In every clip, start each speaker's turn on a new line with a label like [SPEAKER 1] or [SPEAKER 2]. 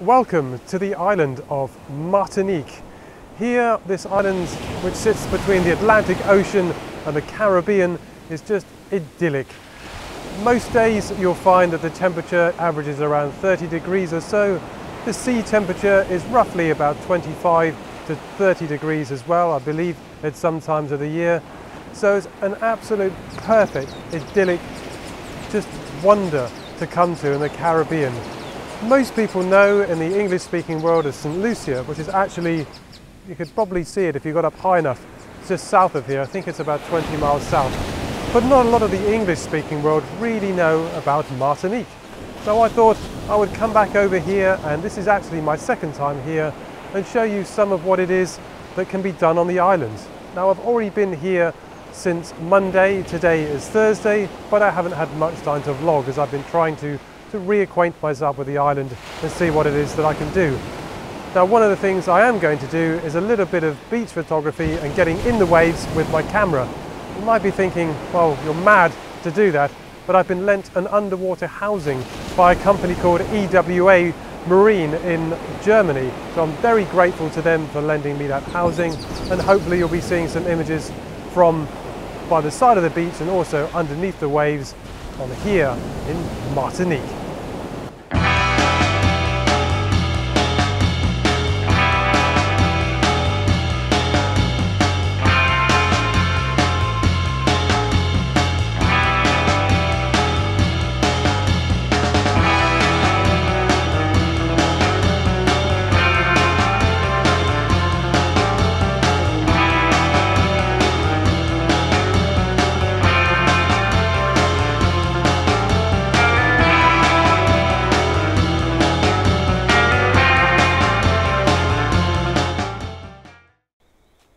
[SPEAKER 1] Welcome to the island of Martinique. Here, this island, which sits between the Atlantic Ocean and the Caribbean, is just idyllic. Most days you'll find that the temperature averages around 30 degrees or so. The sea temperature is roughly about 25 to 30 degrees as well, I believe, at some times of the year. So it's an absolute perfect, idyllic, just wonder to come to in the Caribbean. Most people know in the English-speaking world as St. Lucia, which is actually, you could probably see it if you got up high enough. It's just south of here. I think it's about 20 miles south. But not a lot of the English-speaking world really know about Martinique. So I thought I would come back over here, and this is actually my second time here, and show you some of what it is that can be done on the island. Now, I've already been here since Monday. Today is Thursday, but I haven't had much time to vlog as I've been trying to reacquaint myself with the island and see what it is that I can do. Now, one of the things I am going to do is a little bit of beach photography and getting in the waves with my camera. You might be thinking, well, you're mad to do that, but I've been lent an underwater housing by a company called EWA Marine in Germany. So I'm very grateful to them for lending me that housing, and hopefully you'll be seeing some images from by the side of the beach and also underneath the waves on here in Martinique.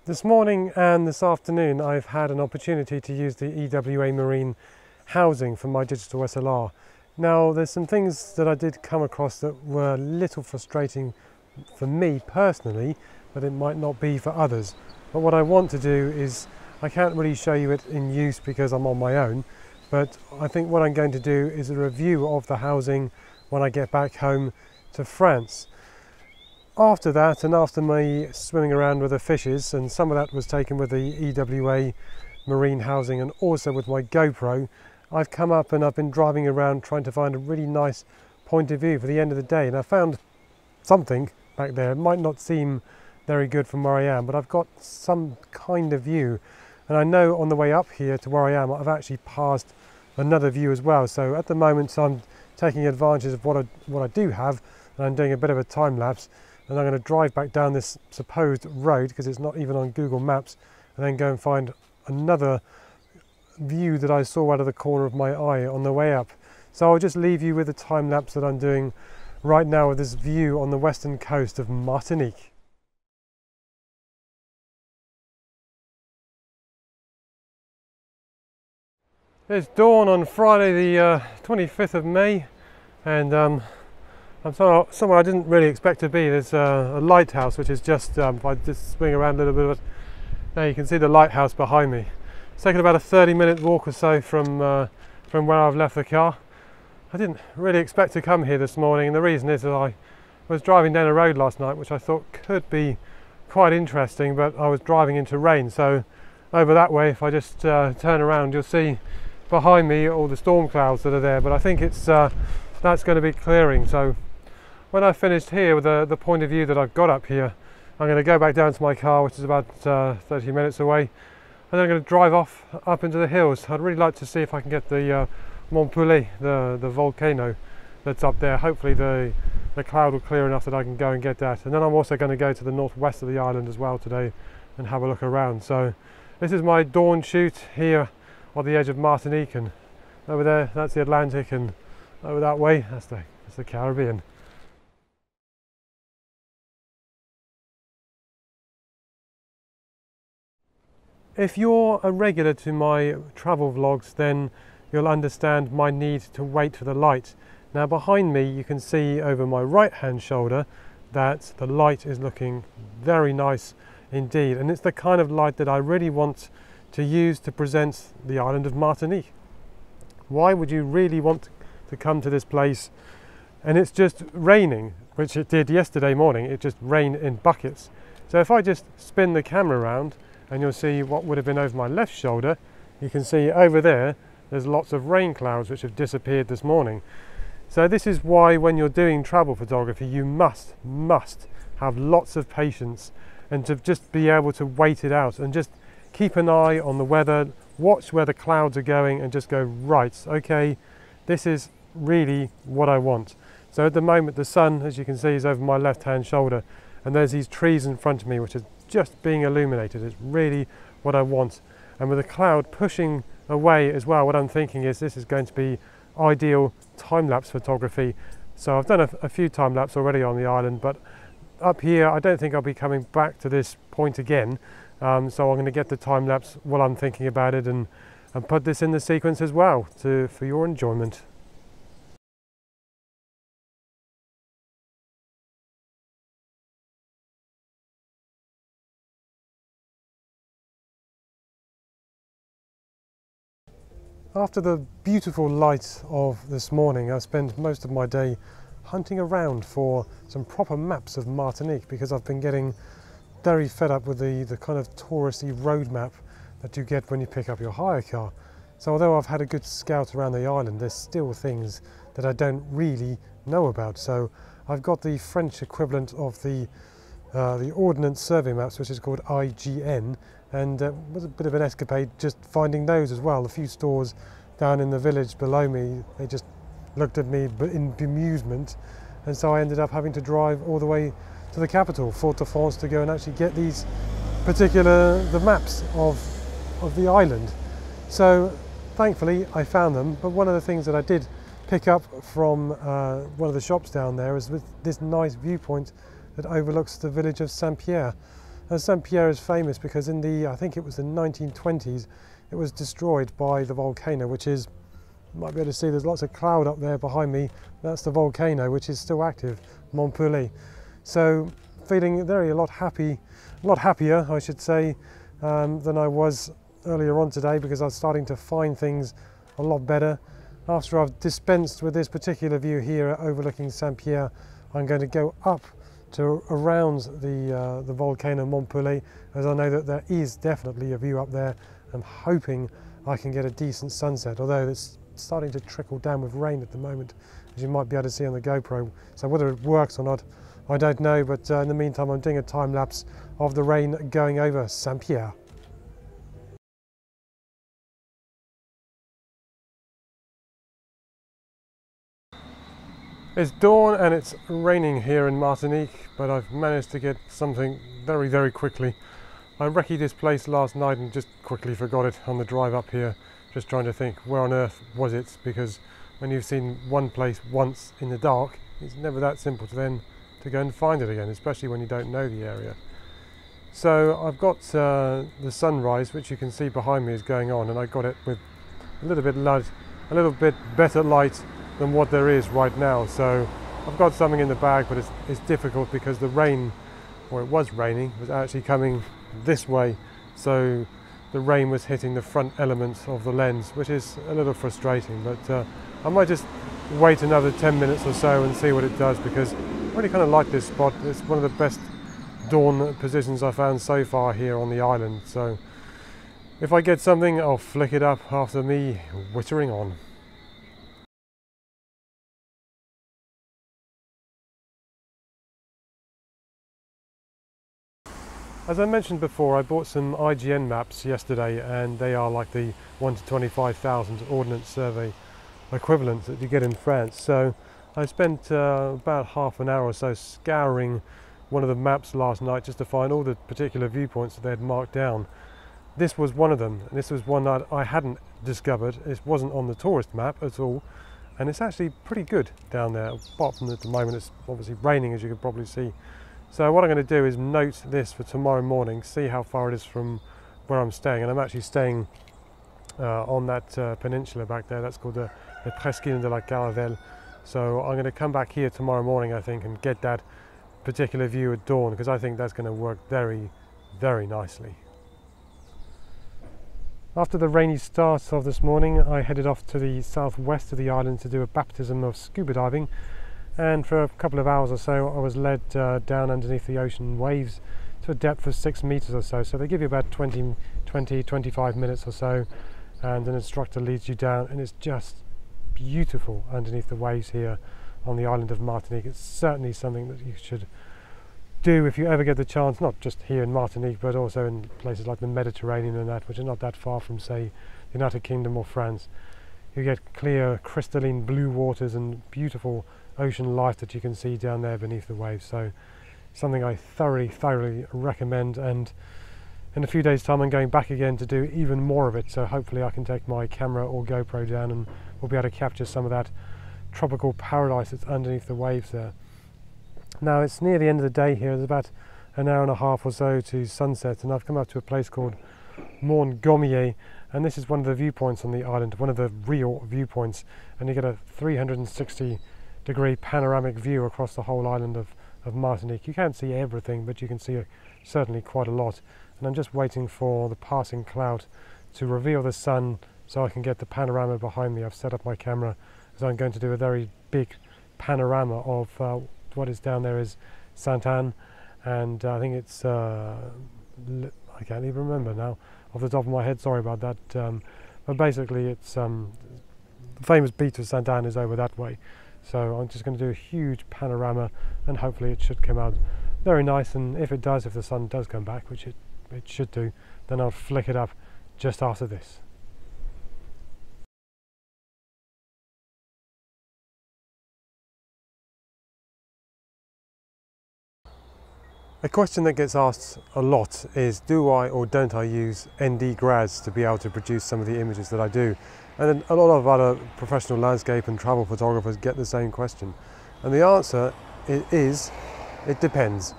[SPEAKER 1] This morning and this afternoon I've had an opportunity to use the EWA Marine housing for my digital SLR. Now, there's some things that I did come across that were a little frustrating for me personally, but it might not be for others. But what I want to do is, I can't really show you it in use because I'm on my own, but I think what I'm going to do is a review of the housing when I get back home to France. After that, and after me swimming around with the fishes, and some of that was taken with the EWA Marine housing and also with my GoPro, I've come up and I've been driving around trying to find a really nice point of view for the end of the day, and I found something back there. It might not seem very good from where I am, but I've got some kind of view, and I know on the way up here to where I am I've actually passed another view as well. So at the moment I'm taking advantage of what I do have, and I'm doing a bit of a time lapse. And I'm going to drive back down this supposed road, because it's not even on Google Maps, and then go and find another view that I saw out of the corner of my eye on the way up. So I'll just leave you with the time lapse that I'm doing right now with this view on the western coast of Martinique. It's dawn on Friday the 25th of May, and I'm somewhere I didn't really expect to be. There's a lighthouse which is just, if I just swing around a little bit of it, now you can see the lighthouse behind me. It's taken about a 30-minute walk or so from where I've left the car. I didn't really expect to come here this morning, and the reason is that I was driving down a road last night which I thought could be quite interesting, but I was driving into rain. So over that way, if I just turn around, you'll see behind me all the storm clouds that are there, but I think it's that's going to be clearing. So when I've finished here with the point of view that I've got up here, I'm going to go back down to my car, which is about 30 minutes away, and then I'm going to drive off up into the hills. I'd really like to see if I can get the Mont Poulet, the volcano that's up there. Hopefully the cloud will clear enough that I can go and get that. And then I'm also going to go to the northwest of the island as well today and have a look around. So this is my dawn shoot here on the edge of Martinique, and over there that's the Atlantic, and over that way that's the Caribbean. If you're a regular to my travel vlogs, then you'll understand my need to wait for the light. Now behind me you can see over my right hand shoulder that the light is looking very nice indeed, and it's the kind of light that I really want to use to present the island of Martinique. Why would you really want to come to this place and it's just raining? which it did yesterday morning, it just rained in buckets. So if I just spin the camera around, and you'll see what would have been over my left shoulder, you can see over there, there's lots of rain clouds which have disappeared this morning. So this is why when you're doing travel photography, you must have lots of patience and to just be able to wait it out and just keep an eye on the weather, watch where the clouds are going and just go, right, okay, this is really what I want. So at the moment the sun, as you can see, is over my left hand shoulder, and there's these trees in front of me which are just being illuminated. It's really what I want. And with the cloud pushing away as well, what I'm thinking is this is going to be ideal time-lapse photography. So I've done a few time-lapse already on the island, but up here I don't think I'll be coming back to this point again. So I'm going to get the time-lapse while I'm thinking about it and put this in the sequence as well for your enjoyment. After the beautiful light of this morning, I spent most of my day hunting around for some proper maps of Martinique, because I've been getting very fed up with the kind of touristy road map that you get when you pick up your hire car. So although I've had a good scout around the island, there's still things that I don't really know about. So I've got the French equivalent of the Ordnance Survey Maps, which is called IGN, and it was a bit of an escapade just finding those as well. A few stores down in the village below me, they just looked at me in bemusement, and so I ended up having to drive all the way to the capital, Fort-de-France, to go and actually get the maps of the island. So thankfully I found them, but one of the things that I did pick up from one of the shops down there is with this nice viewpoint that overlooks the village of San Pierre. And San Pierre is famous because in I think it was the 1920s, it was destroyed by the volcano, which is, you might be able to see there's lots of cloud up there behind me. That's the volcano, which is still active, Mont Pelée. So feeling a lot happier, I should say, than I was earlier on today, because I was starting to find things a lot better. After I've dispensed with this particular view here overlooking San Pierre, I'm going to go up to around the volcano Mont Pelée, as I know that there is definitely a view up there. I'm hoping I can get a decent sunset, although it's starting to trickle down with rain at the moment, as you might be able to see on the GoPro. So whether it works or not, I don't know, but in the meantime I'm doing a time lapse of the rain going over San Pierre. It's dawn and it's raining here in Martinique, but I've managed to get something very quickly. I recce'd this place last night and just quickly forgot it on the drive up here, just trying to think where on earth was it, because when you've seen one place once in the dark, it's never that simple to go and find it again, especially when you don't know the area. So I've got the sunrise, which you can see behind me is going on, and I got it with a little bit better light than what there is right now. So I've got something in the bag, but it's difficult because the rain, or it was raining, was actually coming this way. So the rain was hitting the front element of the lens, which is a little frustrating, but I might just wait another 10 minutes or so and see what it does, because I really kind of like this spot. It's one of the best dawn positions I've found so far here on the island. So if I get something, I'll flick it up after me wittering on. As I mentioned before, I bought some IGN maps yesterday, and they are like the 1 to 25,000 Ordnance Survey equivalent that you get in France. So I spent about half an hour or so scouring one of the maps last night just to find all the particular viewpoints that they had marked down. This was one of them, and this was one that I hadn't discovered. It wasn't on the tourist map at all, and it's actually pretty good down there, apart from at the moment it's obviously raining, as you can probably see. So what I'm going to do is note this for tomorrow morning, see how far it is from where I'm staying. And I'm actually staying on that peninsula back there. That's called the Presqu'île de la Caravelle. So I'm going to come back here tomorrow morning, I think, and get that particular view at dawn, because I think that's going to work very nicely. After the rainy start of this morning, I headed off to the southwest of the island to do a baptism of scuba diving. and for a couple of hours or so I was led down underneath the ocean waves to a depth of 6 meters or so. So they give you about 25 minutes or so, and an instructor leads you down, and it's just beautiful underneath the waves here on the island of Martinique. It's certainly something that you should do if you ever get the chance, not just here in Martinique but also in places like the Mediterranean and that, which are not that far from, say, the United Kingdom or France. You get clear crystalline blue waters and beautiful ocean life that you can see down there beneath the waves. So something I thoroughly recommend, and in a few days time I'm going back again to do even more of it, so hopefully I can take my camera or GoPro down and we'll be able to capture some of that tropical paradise that's underneath the waves there. Now it's near the end of the day here. There's about an hour and a half or so to sunset, and I've come up to a place called Montgomier, and this is one of the viewpoints on the island, one of the real viewpoints, and you get a 360-degree panoramic view across the whole island of Martinique. You can't see everything, but you can see certainly quite a lot, and I'm just waiting for the passing cloud to reveal the sun so I can get the panorama behind me. I've set up my camera as I'm going to do a very big panorama of what is down there is Sainte-Anne, and I think it's I can't even remember now off the top of my head, sorry about that, but basically it's the famous beach of Sainte-Anne is over that way. So I'm just going to do a huge panorama, and hopefully it should come out very nice, and if it does, if the sun does come back, which it should do, then I'll flick it up just after this. A question that gets asked a lot is, do I or don't I use ND grads to be able to produce some of the images that I do? And then a lot of other professional landscape and travel photographers get the same question. And the answer is, it depends.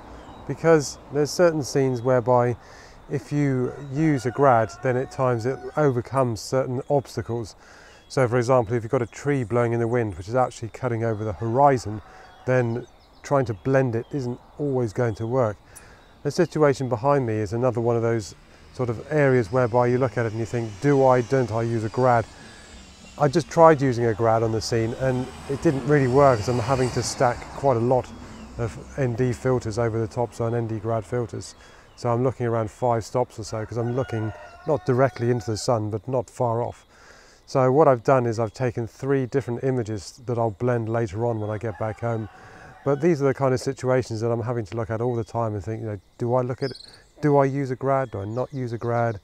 [SPEAKER 1] Because there's certain scenes whereby if you use a grad, then at times it overcomes certain obstacles. So for example, if you've got a tree blowing in the wind, which is actually cutting over the horizon, then trying to blend it isn't always going to work. The situation behind me is another one of those sort of areas whereby you look at it and you think, don't I use a grad? I just tried using a grad on the scene and it didn't really work, as I'm having to stack quite a lot of ND filters over the top, so ND grad filters. So I'm looking around 5 stops or so, because I'm looking not directly into the sun but not far off. So what I've done is I've taken 3 different images that I'll blend later on when I get back home. But these are the kind of situations that I'm having to look at all the time and think, do I use a grad? Do I not use a grad?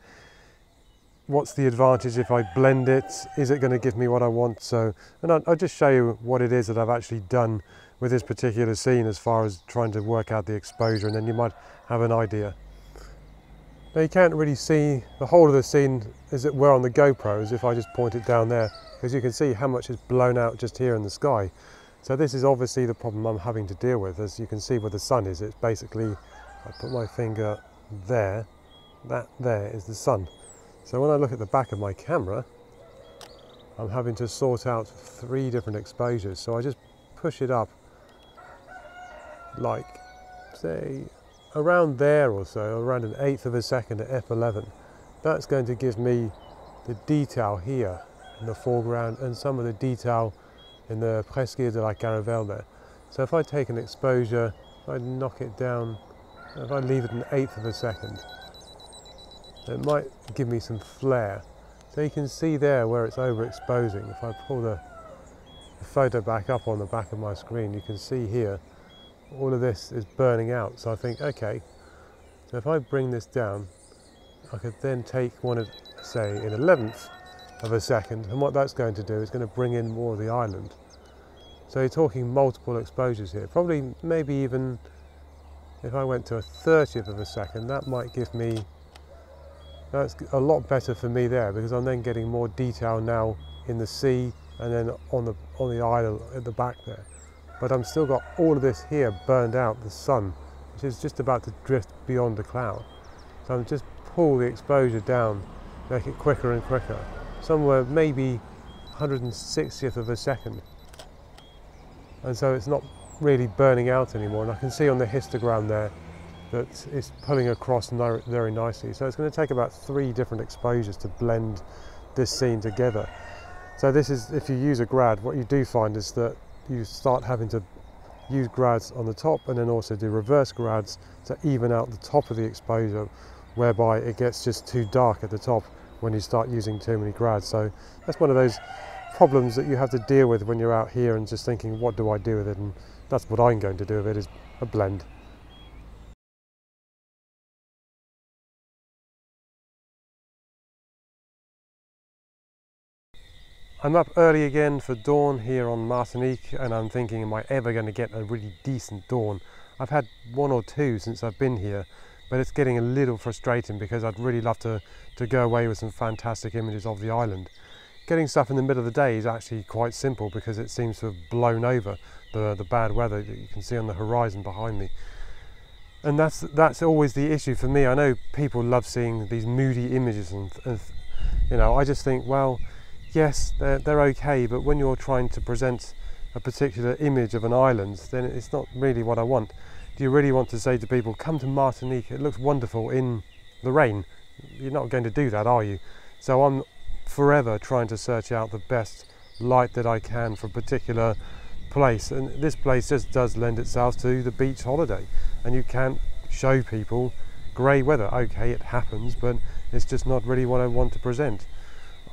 [SPEAKER 1] What's the advantage if I blend it? Is it going to give me what I want? So, and I'll just show you what it is that I've actually done with this particular scene as far as trying to work out the exposure, and then you might have an idea. Now you can't really see the whole of the scene as it were on the GoPros if I just point it down there, because you can see how much is blown out just here in the sky. So this is obviously the problem I'm having to deal with. As you can see where the sun is, it's basically, I put my finger there, that there is the sun. So when I look at the back of my camera, I'm having to sort out 3 different exposures. So I just push it up like, say, around there or so, around 1/8 of a second at f11. That's going to give me the detail here in the foreground and some of the detail in the Presqu'île de la Caravelle there. So if I take an exposure, if I knock it down, if I leave it 1/8 of a second, it might give me some flare. So you can see there where it's overexposing. If I pull the photo back up on the back of my screen, you can see here all of this is burning out. So I think, okay, so if I bring this down, I could then take one of, say, in 1/11 of a second, and what that's going to do is going to bring in more of the island. So you're talking multiple exposures here. Probably, maybe even if I went to 1/30 of a second, that might give me, that's a lot better for me there, because I'm then getting more detail now in the sea and then on the island at the back there. But I'm still got all of this here burned out, the sun, which is just about to drift beyond the cloud. So I'm just pull the exposure down, make it quicker and quicker. Somewhere maybe 160th of a second. And so it's not really burning out anymore. And I can see on the histogram there that it's pulling across very nicely. So it's going to take about 3 different exposures to blend this scene together. So this is, if you use a grad, what you do find is that you start having to use grads on the top and then also do reverse grads to even out the top of the exposure, whereby it gets just too dark at the top when you start using too many grads. So that's one of those problems that you have to deal with when you're out here and just thinking, what do I do with it? And that's what I'm going to do with it, is a blend. I'm up early again for dawn here on Martinique, and I'm thinking, am I ever going to get a really decent dawn? I've had one or two since I've been here, but it's getting a little frustrating because I'd really love to go away with some fantastic images of the island. Getting stuff in the middle of the day is actually quite simple because it seems to have blown over the bad weather that you can see on the horizon behind me. And that's always the issue for me. I know people love seeing these moody images and you know, I just think, well, yes, they're okay, but when you're trying to present a particular image of an island, then it's not really what I want. Do you really want to say to people, come to Martinique, it looks wonderful in the rain? You're not going to do that, are you? So I'm forever trying to search out the best light that I can for a particular place, and this place just does lend itself to the beach holiday, and you can't show people grey weather. Okay, it happens, but it's just not really what I want to present.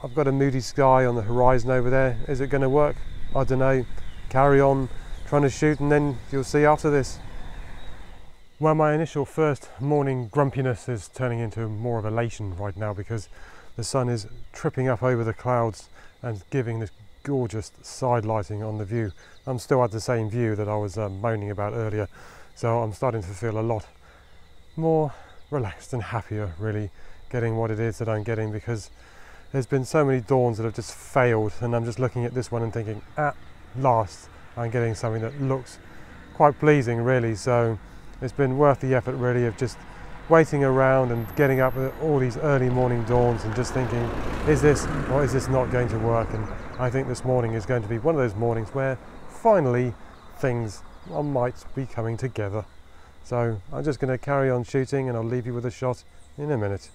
[SPEAKER 1] I've got a moody sky on the horizon over there. Is it going to work? I don't know. Carry on trying to shoot, and then you'll see after this. Well, my initial first morning grumpiness is turning into more of elation right now because the sun is tripping up over the clouds and giving this gorgeous side lighting on the view. I'm still at the same view that I was moaning about earlier, so I'm starting to feel a lot more relaxed and happier, really, getting what it is that I'm getting, because there's been so many dawns that have just failed, and I'm just looking at this one and thinking, at last I'm getting something that looks quite pleasing, really. So it's been worth the effort, really, of just waiting around and getting up at all these early morning dawns and just thinking, is this or is this not going to work? And I think this morning is going to be one of those mornings where finally things might be coming together. So I'm just going to carry on shooting, and I'll leave you with a shot in a minute.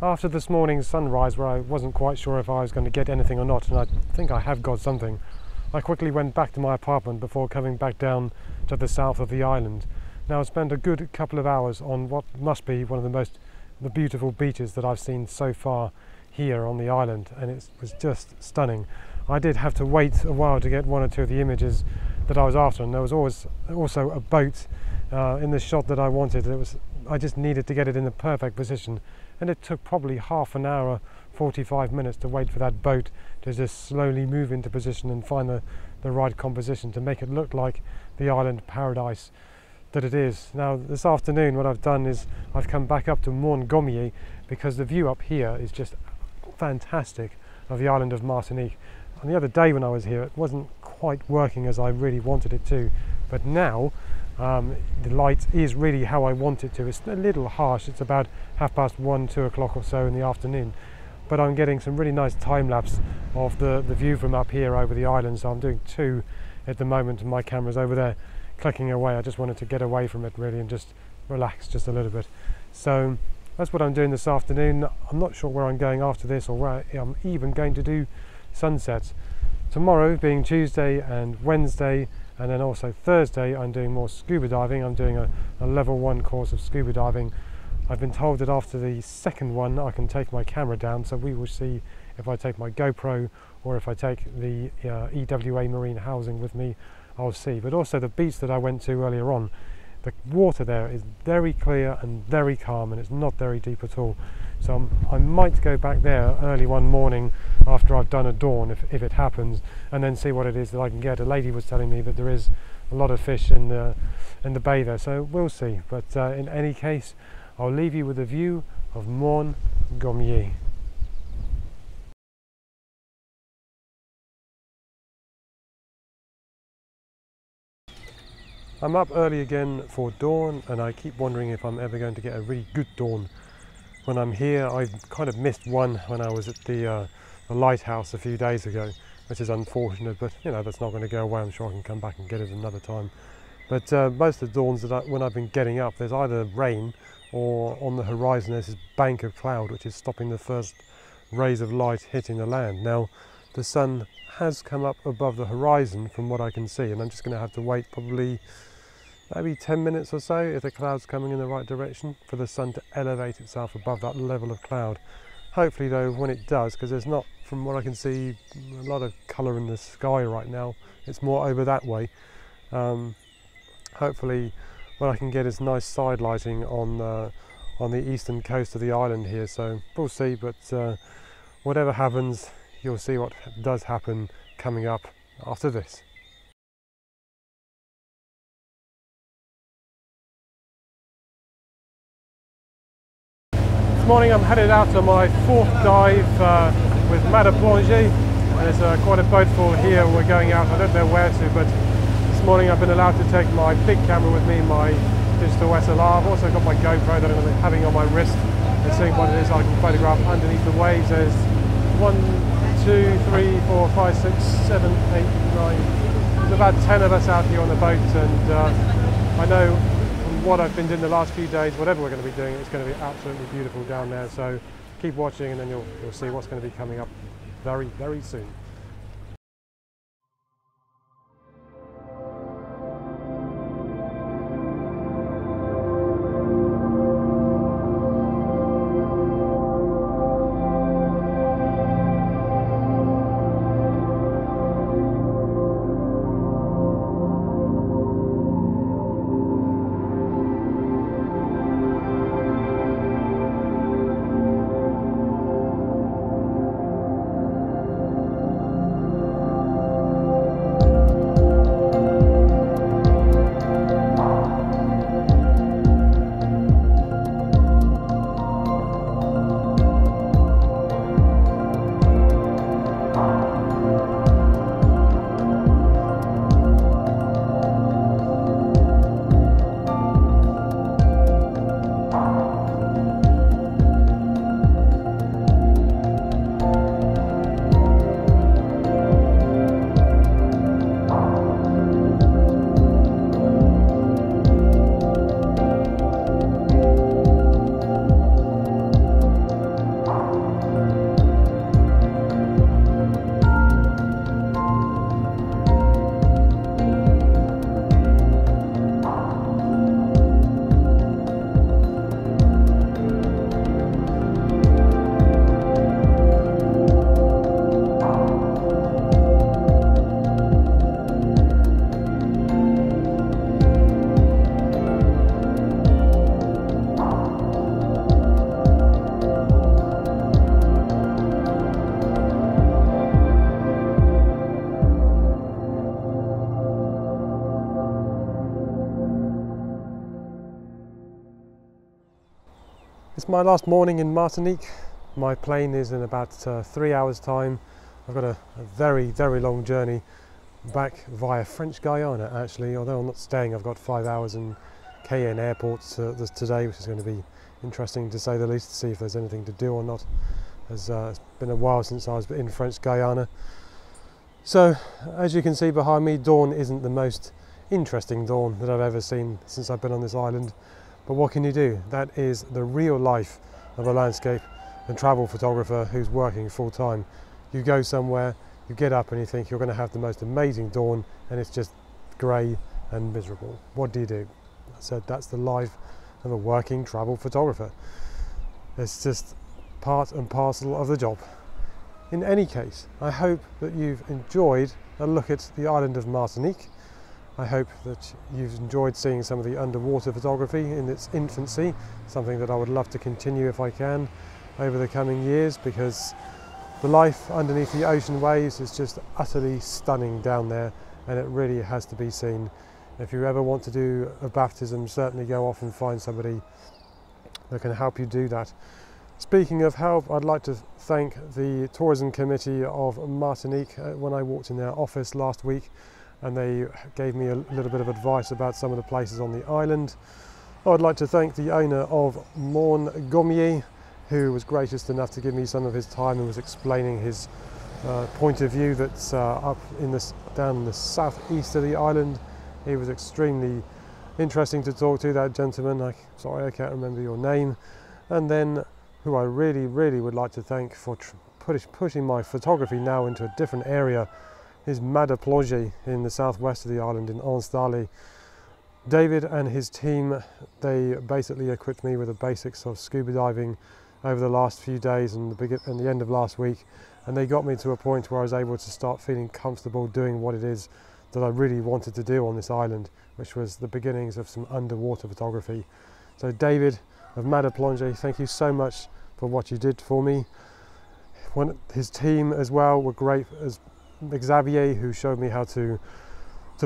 [SPEAKER 1] After this morning's sunrise, where I wasn't quite sure if I was going to get anything or not, and I think I have got something, I quickly went back to my apartment before coming back down to the south of the island. Now, I spent a good couple of hours on what must be one of the beautiful beaches that I've seen so far here on the island, and it was just stunning. I did have to wait a while to get one or two of the images that I was after, and there was also a boat in the shot that I wanted. I just needed to get it in the perfect position, and it took probably half an hour, 45 minutes to wait for that boat to just slowly move into position and find the right composition to make it look like the island paradise that it is. Now, this afternoon what I've done is I've come back up to Montgomier, because the view up here is just fantastic of the island of Martinique. And the other day when I was here, it wasn't quite working as I really wanted it to, but now the light is really how I want it to. It's a little harsh, it's about 1:30, 2 o'clock or so in the afternoon, but I'm getting some really nice time lapse of the view from up here over the island. So I'm doing 2 at the moment, and my camera's over there clicking away. I just wanted to get away from it, really, and just relax just a little bit. So that's what I'm doing this afternoon. I'm not sure where I'm going after this, or where I'm even going to do sunsets. Tomorrow being Tuesday and Wednesday, and then also Thursday, I'm doing more scuba diving. I'm doing a level 1 course of scuba diving. I've been told that after the second one I can take my camera down, so we will see if I take my GoPro or if I take the EWA Marine housing with me. I'll see. But also the beach that I went to earlier on, the water there is very clear and very calm, and it's not very deep at all. So I might go back there early one morning after I've done a dawn, if it happens, and then see what it is that I can get. A lady was telling me that there is a lot of fish in the bay there, so we'll see. But in any case, I'll leave you with a view of Montgomier. I'm up early again for dawn, and I keep wondering if I'm ever going to get a really good dawn when I'm here. I kind of missed one when I was at the lighthouse a few days ago, which is unfortunate, but you know, that's not going to go away. I'm sure I can come back and get it another time. But most of the dawns when I've been getting up, there's either rain or on the horizon there's this bank of cloud which is stopping the first rays of light hitting the land. Now the sun has come up above the horizon from what I can see, and I'm just going to have to wait probably maybe 10 minutes or so, if the cloud's coming in the right direction, for the sun to elevate itself above that level of cloud. Hopefully though, when it does, because there's not, from what I can see, a lot of colour in the sky right now, it's more over that way. Hopefully what I can get is nice side lighting on the eastern coast of the island here, so we'll see, but whatever happens, you'll see what does happen coming up after this. This morning I'm headed out on my fourth dive with Mada Plongée, and it's quite a boat full here. We're going out, I don't know where to, but this morning I've been allowed to take my big camera with me, my digital SLR. I've also got my GoPro that I'm going to be having on my wrist and seeing what it is I can photograph underneath the waves. There's 1, 2, 3, 4, 5, 6, 7, 8, 9. There's about 10 of us out here on the boat, and I know from what I've been doing the last few days, whatever we're going to be doing, it's going to be absolutely beautiful down there. So keep watching, and then you'll see what's going to be coming up very, very soon. It's my last morning in Martinique. My plane is in about 3 hours time. I've got a very, very long journey back via French Guiana actually, although I'm not staying. I've got 5 hours in Cayenne airport today, which is going to be interesting to say the least, to see if there's anything to do or not, as it's been a while since I was in French Guiana. So as you can see behind me, dawn isn't the most interesting dawn that I've ever seen since I've been on this island. But what can you do? That is the real life of a landscape and travel photographer who's working full time. You go somewhere, you get up and you think you're going to have the most amazing dawn, and it's just grey and miserable. What do? So that's the life of a working travel photographer. It's just part and parcel of the job. In any case, I hope that you've enjoyed a look at the island of Martinique. I hope that you've enjoyed seeing some of the underwater photography in its infancy, something that I would love to continue if I can over the coming years, because the life underneath the ocean waves is just utterly stunning down there, and it really has to be seen. If you ever want to do a baptism, certainly go off and find somebody that can help you do that. Speaking of help, I'd like to thank the tourism committee of Martinique when I walked in their office last week, and they gave me a little bit of advice about some of the places on the island. I'd like to thank the owner of Montgomier, who was gracious enough to give me some of his time and was explaining his point of view that's up in down in the southeast of the island. He was extremely interesting to talk to, that gentleman. Sorry, I can't remember your name. And then who I really would like to thank for pushing my photography now into a different area is Mada Plongée in the southwest of the island in Anse-d'Arly. David and his team, they basically equipped me with the basics of scuba diving over the last few days and the end of last week, and they got me to a point where I was able to start feeling comfortable doing what it is that I really wanted to do on this island, which was the beginnings of some underwater photography. So David of Mada Plongée, thank you so much for what you did for me. His team as well were great, as Xavier, who showed me how to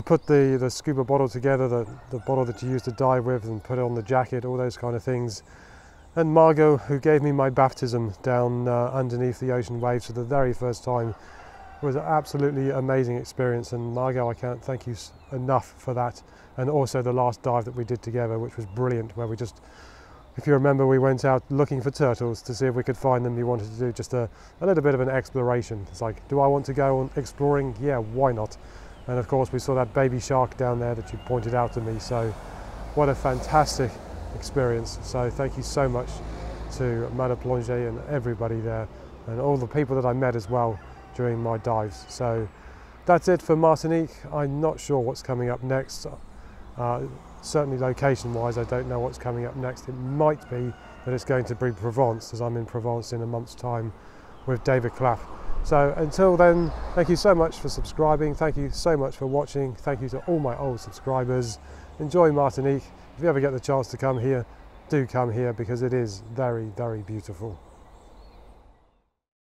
[SPEAKER 1] put the scuba bottle together, the bottle that you use to dive with, and put it on the jacket, all those kind of things. And Margot, who gave me my baptism down underneath the ocean waves for the very first time. It was an absolutely amazing experience, and Margot, I can't thank you enough for that. And also the last dive that we did together, which was brilliant, where we just, if you remember, we went out looking for turtles to see if we could find them. We wanted to do just a little bit of an exploration. It's like, do I want to go on exploring? Yeah, why not? And of course we saw that baby shark down there that you pointed out to me, so what a fantastic experience. So thank you so much to Mada Plongée and everybody there, and all the people that I met as well during my dives. So that's it for Martinique. I'm not sure what's coming up next. Certainly location wise, I don't know what's coming up next. It might be that it's going to be Provence, as I'm in Provence in a month's time with David Clapp. So until then, thank you so much for subscribing. Thank you so much for watching. Thank you to all my old subscribers. Enjoy Martinique. If you ever get the chance to come here, do come here, because it is very beautiful.